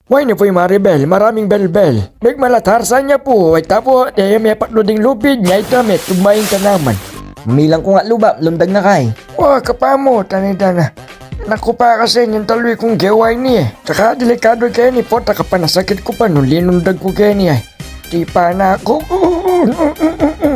Why na po yung Maribel, maraming bel-bel. Nagmalatarsan niya po, ay tapo, may patluding lupid niya, itamit, tumayin ka naman. Milang ko nga lubab, lumdag na kay. Wah, kapamo, tanida na. Naku pa kasi yung taloy kong gaway niya. Tsaka delikado kaya ni po, nakapanasakit ko pa nung linundag ko kaya niya. Di pa na ako.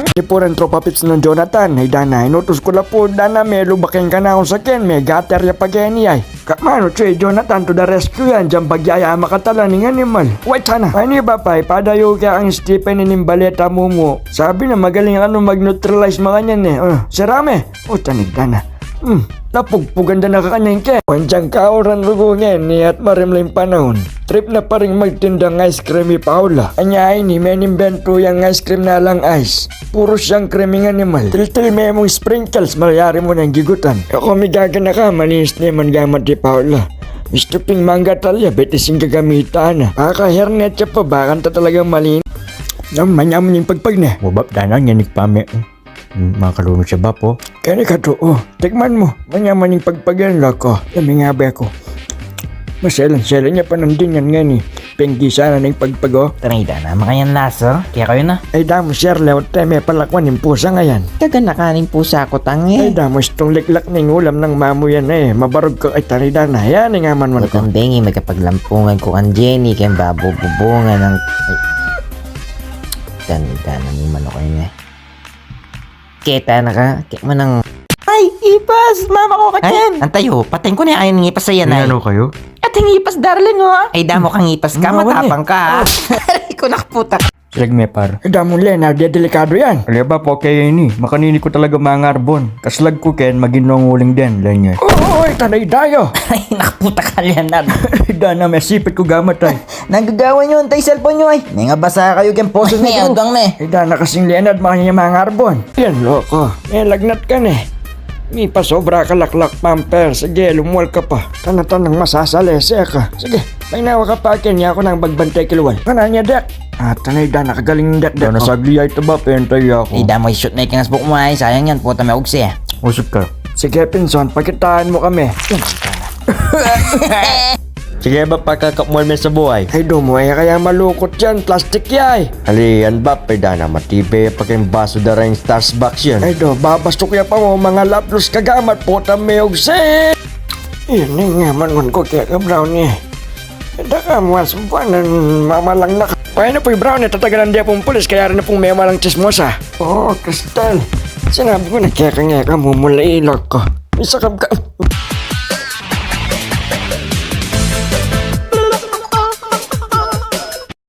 Di po rin tropa pips ng Jonathan. Ay dana, inutos ko na po, dana, may lubaking ka na akong sakin, may gater ya pa kaya niya. Kamano, Che, Jonathan to the rescue yan, dyan bagyaya makatala ng animal. Wait, sana. Ano ba pa, padayo kaya ang Stephen inimbaleta mo. Sabi na magaling mag-neutralize mga niyan eh. Sarame. Tanig dana. Napugpuganda na kakanyang ke. Wandyang kaoran rugungin ni at marimling panahon. Trip na pa rin magtindang ice cream ni Paula. Anya ay ni menimbento yung ice cream na lang ice. Puro siyang creaming animal. Til-til may mong sprinkles, malayari mo ng gigutan. Ako migaga na ka, malinis naman gamat ni Paula. Gusto ping mangga talya, betising gagamitan na. Kaka-hernet siya pa, bakan ta talagang malinis. Manyaman yung pagpag na. Wabap danang yanik pame. Makalunod siya ba po? Kaya ka to, tikman mo. Manyaman yung pagpagyan ko. Dami nga ba ako? Maselan-selan niya pa nandun yan nga ni. Penggi sana ng pagpago. Tanida na, makayan laso. Kaya kayo na. Ay damo sir, lewat tayo may palakwan yung pusa ngayon. Taga nakaning pusa ko tangi. Ay damo itong liklak ng ulam ng mamu yan eh. Mabarog ko ay tanida na. Yan nga man ko. Utang bengi, magkapaglampungan ko ang Jenny. Kaya babububungan ng... Tanida na may manok yun eh. Kita na ka, kaya mo nang... Ay, ipas! Mama ko ka dyan! Ay, antayo, patayin ko na ayaw ng ipas sa yan ay. Ano kayo? Ating ipas, darling, Ay, damo kang ipas ka, matapang ka, Aray ko nakaputak. Silag par. Ay damo Leonard, delikado yan. Alya ba po kaya ini? Makanini ko talaga mga arbon. Kaslag ko ken, maginong uling din, Leonard. Oy, tanay dayo! Ay, nakaputak ka, Leonard. Dana, may sipit ko gamat ay. Nagagawa nyo, antay cellphone nyo ay. May nga basa kayo kang poso na yun. Ay dana kasing Leonard, makanya mga arbon. Yan, loko. May lagnat ka na eh. May pasobra ka laklak pamper. Sige, lumuwal ka pa. Tanang masasalese ka. Sige, may nawa ka pa akin. Niya ako ng bagbantay kiluwal. Kananya, dek. Tanay da, nakagaling ng dek. Nasagli ay ito ba? Pentay ako. Ay, damo shoot na ikangas book mo ay. Sayang yan, puta may ugsi eh. Usap ka. Sige, Pinson, pakitaan mo kami. Sige ba pagkakamol mo sa buhay? Ay dumoy, kaya malukot yan, plastic yay. Aliyan ba, pwede na matibay pag yung baso dara yung Starbucks yan. Ay do, babastok ya pa mo mga laplos kagamat po tamiyog si. Yan nga man ko kaya ka brownie. Kada ka mo asumpuan, mamalang na ka. Kaya na po yung brownie, tatagalan diya pong pulis, kaya rin na pong may malang chismosa. Kristal, sinabi ko na kaya ka mumula ilog ko. Isa ka.